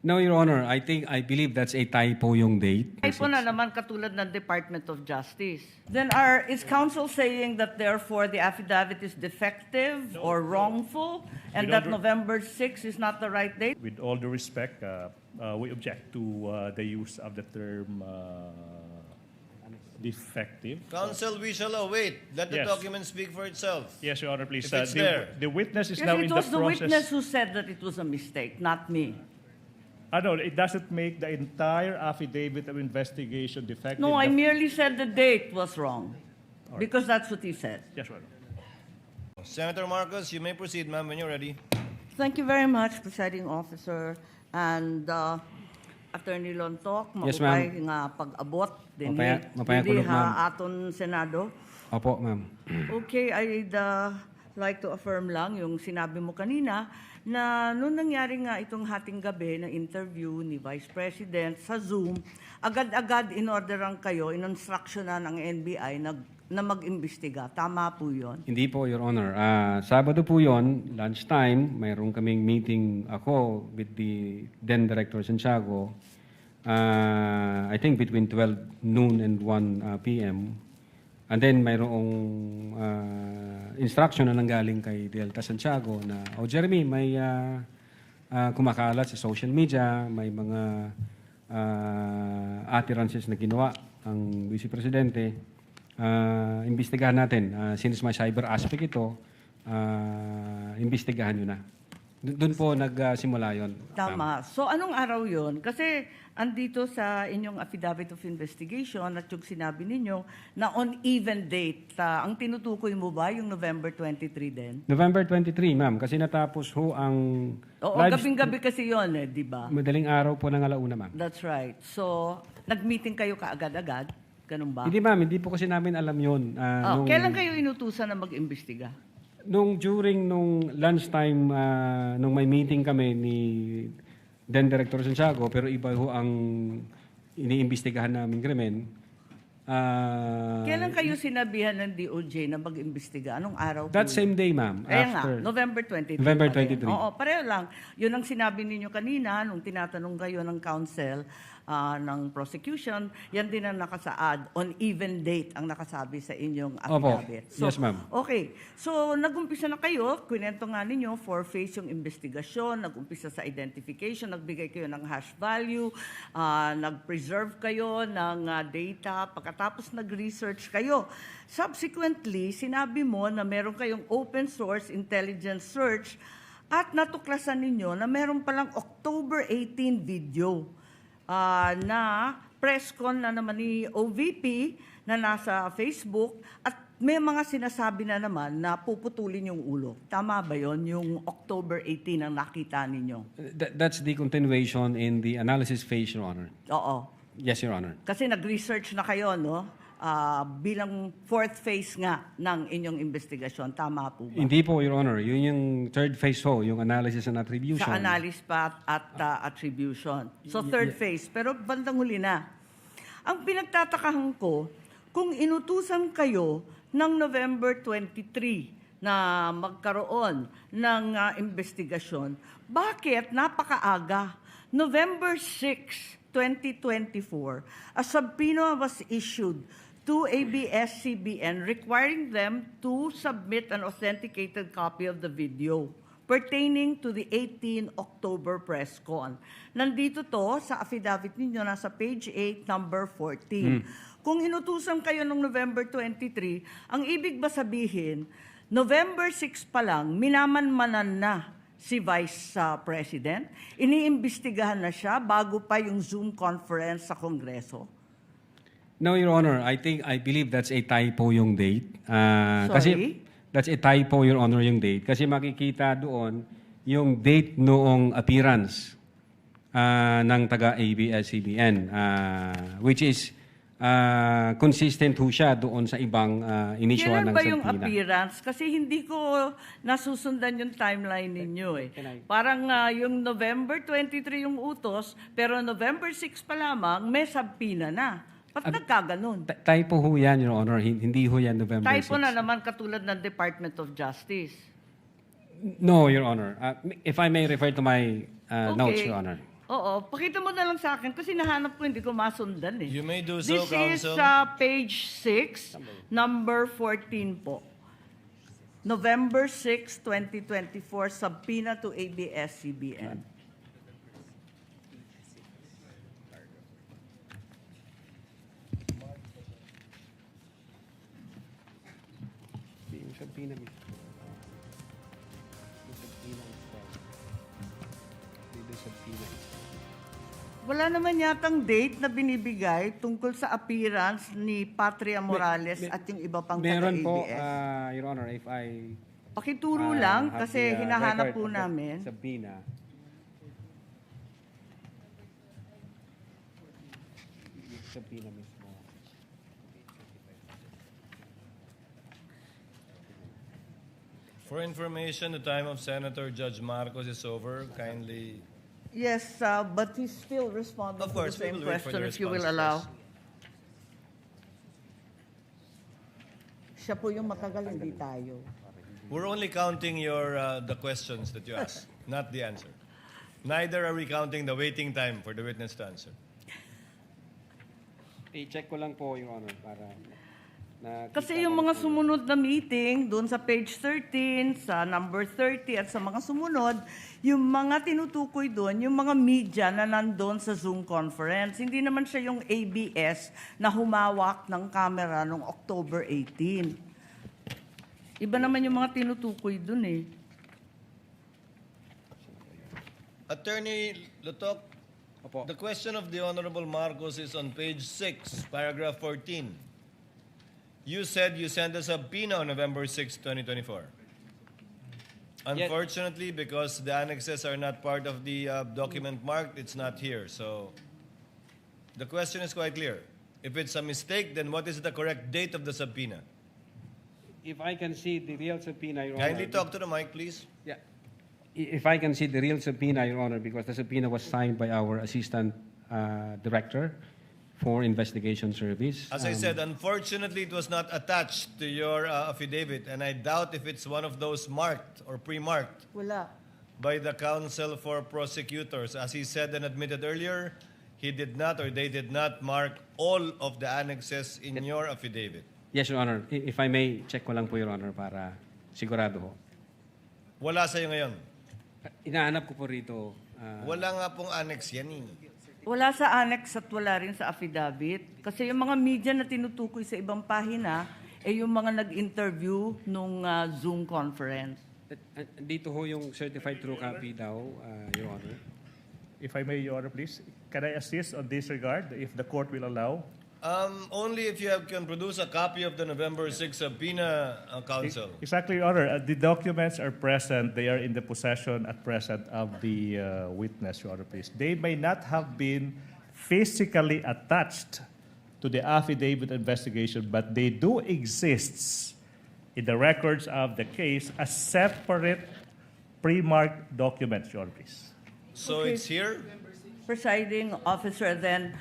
No, Your Honor. I believe that's a typo yung date. Typo na naman katulad ng Department of Justice. Then is counsel saying that therefore the affidavit is defective or wrongful and We that don't- November 6 is not the right date? With all due respect, we object to the use of the term defective. Counsel, we shall await. Let the Yes. document speak for itself. Yes, Your Honor, please. If it's there. The witness is Yes, now it in the was the process. witness who said that it was a mistake, not me. No, it doesn't make the entire affidavit of investigation defective. No, I The- merely said the date was wrong because that's what he said. Yes, Your Honor. Senator Marcos, you may proceed, ma'am, when you're ready. Thank you very much, Presiding Officer. And Attorney Lontok, Yes, maupay nga pag-abot din Mapaya kulog, ma'am. aton Senado. Opo, ma'am. Okay, I'd like to affirm lang yung sinabi mo kanina na noong nangyari nga itong hating gabi na interview ni Vice President sa Zoom, agad-agad inorderan kayo, inonstructionan ng NBI na mag-imbestiga. Tama po yun? Hindi po, Your Honor. Sabado po yon, lunchtime, mayroon kaming meeting ako with the then Director Santiago. I think between 12 noon and 1 p.m. And then mayroong instruction na nanggaling kay Delta Santiago na, Jeremy, may kumakalat sa social media, may mga utterances na ginawa ang Vice Presidente. Imbestigahan natin. Since may cyber aspect ito, imbestigahan nyo na. Doon po nagsimula yon. Tama. So anong araw yon? Kasi andito sa inyong affidavit of investigation at yung sinabi ninyo na on even date. Ang tinutukoy mo ba yung November 23 din? November 23, ma'am. Kasi natapos ho ang Oo, live- gabing-gabi kasi yon di ba? madaling araw po ng alauna, ma'am. That's right. So, nag-meeting kayo kaagad-agad? Ganun ba? Hindi, ma'am. Hindi po kasi namin alam yun. Kailan kayo inutusan na mag-imbestiga? During lunchtime, nung may meeting kami ni then Director Santiago, pero iba ho ang iniimbestigahan namin krimen. Kailan kayo sinabihan ng DOJ na mag-imbestiga? Anong araw po? That same day, ma'am. Kaya nga, After. November 23. November pa rin. 23. Oo, pareho lang. Yun ang sinabi ninyo kanina nung tinatanong kayo ng counsel ng prosecution. Yan din ang nakasaad. On even date ang nakasabi sa inyong affidavit. Yes, ma'am. Okay. So, nag-umpisa na kayo. Kwento nga ninyo, 4-phase yung investigasyon. Nag-umpisa sa identification. Nagbigay kayo ng hash value. Nag-preserve kayo ng data. Pagkatapos nag-research kayo. Subsequently, sinabi mo na meron kayong open source intelligence search at natuklasan ninyo na meron palang October 18 video na press con na naman ni OVP na nasa Facebook at may mga sinasabi na naman na puputulin yung ulo. Tama ba yon yung October 18 ang nakita ninyo? That's the continuation in the analysis phase, Your Honor. Oo. Yes, Your Honor. Kasi nag-research na kayo, no? Bilang fourth phase nga ng inyong investigasyon. Tama po ba? Hindi po, Your Honor. Yun yung third phase ho, yung analysis and attribution. Sa analysis pa at attribution. So third phase. Pero bandang huli na. Ang pinagtatakahan ko, kung inutusan kayo ng November 23 na magkaroon ng investigasyon, bakit napakaaga? November 6, 2024, a subpoena was issued to ABS-CBN requiring them to submit an authenticated copy of the video pertaining to the 18 October press con. Nandito to sa affidavit ninyo, nasa page 8, number 14. Kung inutusan kayo ng November 23, ang ibig ba sabihin, November 6 pa lang, minamanmanan na si Vice President? Iniimbestigahan na siya bago pa yung Zoom conference sa Kongreso? No, Your Honor. I believe that's a typo yung date. Sorry? Kasi that's a typo, Your Honor, yung date. Kasi makikita doon yung date noong appearance ng taga-ABS-CBN, which is consistent ho siya doon sa ibang inisyoan ng Kailan ba yung subpoena. appearance? Kasi hindi ko nasusundan yung timeline ninyo eh. Parang yung November 23 yung utos, pero November 6 pa lamang, may subpoena na. Ba't nagkaganon? Typo ho yan, Your Honor. Hindi ho yan November 6. Typo na naman katulad ng Department of Justice. No, Your Honor. If I may refer to my notes, Okay. Your Honor. Oo, pakita mo na lang sa akin kasi nahanap ko, hindi ko masundan eh. You may do so, This is Counsel. page 6, number 14 po. November 6, 2024, subpoena to ABS-CBN. Yung subpoena mismo. Yung subpoena itself. Yung subpoena itself. Wala naman yatang date na binibigay tungkol sa appearance ni Patria Morales at yung iba pang Meron po, taga-ABS. Your Honor, if I Pakituro lang have kasi the, hinahanap record po of the namin. subpoena. Yung subpoena mismo. For information, the time of Senator Judge Marcos is over. Kindly. Yes, but he's still responding Of to course, the we same will wait for question the if you will response allow. first. Siya po yung matagal, hindi tayo. We're only counting your the questions that you asked, not the answer. Neither are we counting the waiting time for the witness to answer. I-check ko lang po, Your Honor, para Kasi yung mga sumunod na meeting, doon sa page 13, sa number 30 at sa mga sumunod, yung mga tinutukoy doon, yung mga media na nandun sa Zoom conference. Hindi naman siya yung ABS na humawak ng camera noong October 18. Iba naman yung mga tinutukoy doon eh. Attorney Lutok, Opo. the question of the Honorable Marcos is on page 6, paragraph 14. You said you sent a subpoena on November 6, 2024. Unfortunately, because the annexes are not part of the document marked, it's not here. So the question is quite clear. If it's a mistake, then what is the correct date of the subpoena? If I can see the real subpoena, Your Honor. Kindly talk to the mic, please. Yeah. If I can see the real subpoena, Your Honor, because the subpoena was signed by our Assistant Director for Investigation Service. As I said, unfortunately, it was not attached to your affidavit, and I doubt if it's one of those marked or pre-marked Wala. by the counsel for prosecutors. As he said and admitted earlier, he did not or they did not mark all of the annexes in your affidavit. Yes, Your Honor. If I may, check ko lang po, Your Honor, para sigurado ho. Wala sa'yo ngayon. Inaanap ko po rito. Wala nga pong annex yan eh. Wala sa annex at wala rin sa affidavit. Kasi yung mga media na tinutukoy sa ibang pahina, yung mga nag-interview nung Zoom conference. Dito ho yung certified true copy daw, Your Honor. If I may, Your Honor, please, can I assist on this regard, if the court will allow? Only if you can produce a copy of the November 6 subpoena, counsel. Exactly, Your Honor. The documents are present. They are in the possession at present of the witness, Your Honor, please. They may not have been physically attached to the affidavit investigation, but they do exist in the records of the case as separate pre-marked documents, Your Honor, please. So Okay. it's here? Presiding officer, then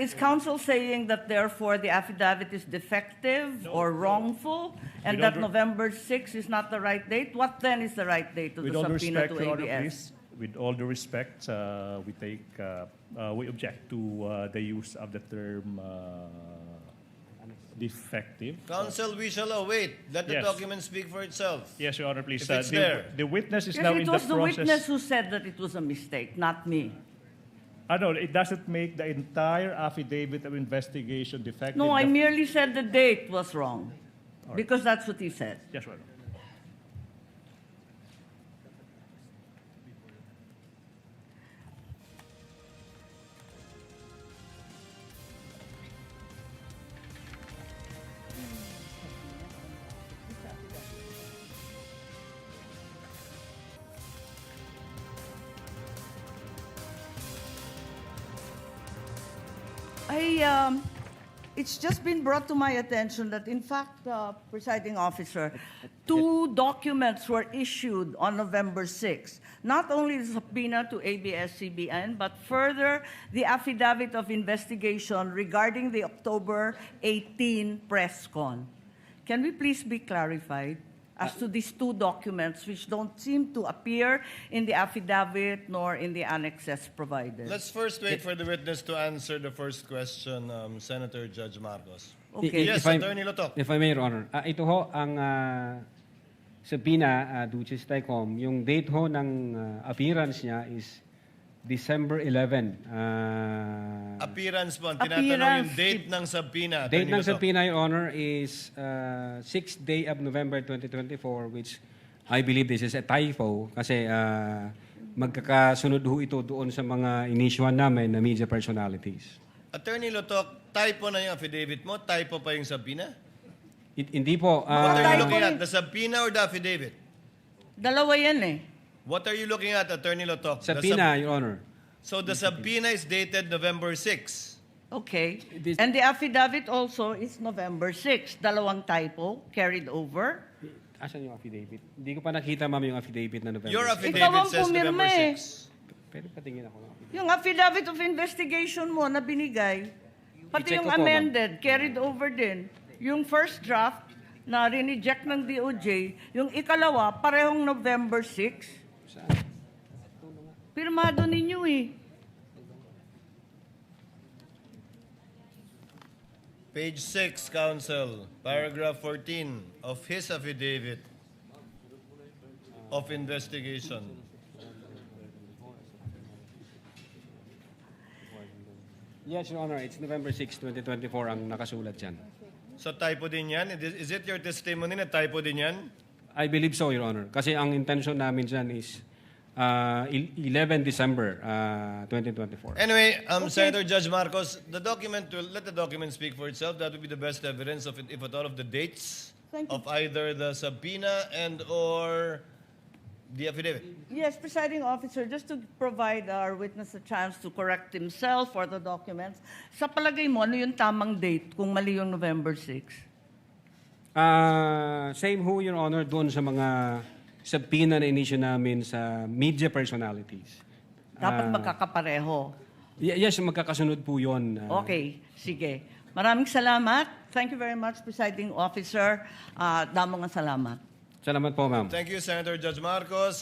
is counsel saying that therefore the affidavit is defective or wrongful and With that all November 6 is not the right date? What then is the right date to With the all due subpoena respect, to Your Honor, ABS? please, with all due respect, we object to the use of the term defective. Counsel, we shall await. Let the Yes. document speak for itself. Yes, Your Honor, please. If it's The, there. the witness is Yes, now it in the was the process. witness who said that it was a mistake, not me. No, it doesn't make the entire affidavit of investigation defective. No, I The- merely said the date was wrong because that's what he said. Yes, Your Honor. It's just been brought to my attention that, in fact, presiding officer, two documents were issued on November 6. Not only the subpoena to ABS-CBN, but further the affidavit of investigation regarding the October 18 press con. Can we please be clarified? as to these two documents which don't seem to appear in the affidavit nor in the annexes provided. Let's first wait for the witness to answer the first question, Senator Judge Marcos. Okay. Yes, Attorney Lotok. If I may, Your Honor. Ito ho, ang subpoena, Duces Tycom, yung date ho ng appearance niya is December 11. Appearance po. Ang tinatanong Appearance. yung date ng subpoena. Date Attorney ng Lotok. subpoena, Your Honor, is 6th day of November 2024, which I believe this is a typo kasi magkakasunod ho ito doon sa mga inisyuan namin na media personalities. Attorney Lotok, typo na yung affidavit mo? Typo pa yung subpoena? Hindi po. What are you typo looking ni- at? The subpoena or the affidavit? Dalawa yan eh. What are you looking at, Attorney Lotok? subpoena, Your Honor. So the subpoena is dated November 6. Okay. This- And the affidavit also is November 6. Dalawang typo carried over. Asan yung affidavit? Hindi ko pa nakita, ma'am, yung affidavit na November. Your 6. Ikaw affidavit ang says pumirma November eh. 6. Pwede patingin ako ng affidavit. Yung affidavit of investigation mo na binigay, pati I-check yung ko po, ma'am. amended, carried over din. Yung first draft na rineject ng DOJ, yung ikalawa, parehong November 6. Saan? Pirmado ninyo eh. Page 6, Counsel, paragraph 14 of his affidavit of investigation. Yes, Your Honor. It's November 6, 2024 ang nakasulat dyan. So typo din yan? Is it your testimony na typo din yan? I believe so, Your Honor. Kasi ang intention namin dyan is 11 December 2024. Anyway, Senator Judge Marcos, the document will let the document speak for itself. That would be the best evidence of it, if at all, of the dates Thank you. of either the subpoena and or the affidavit. Yes, presiding officer, just to provide our witness a chance to correct himself or the documents, sa palagay mo, ano yung tamang date kung mali yung November 6? Same ho, Your Honor, doon sa mga subpoena na inisyu namin sa media personalities. Dapat magkakapareho. Yes, magkakasunod po yun. Okay, sige. Maraming salamat. Thank you very much, presiding officer. Damo nga salamat. Salamat po, ma'am. Thank you, Senator Judge Marcos.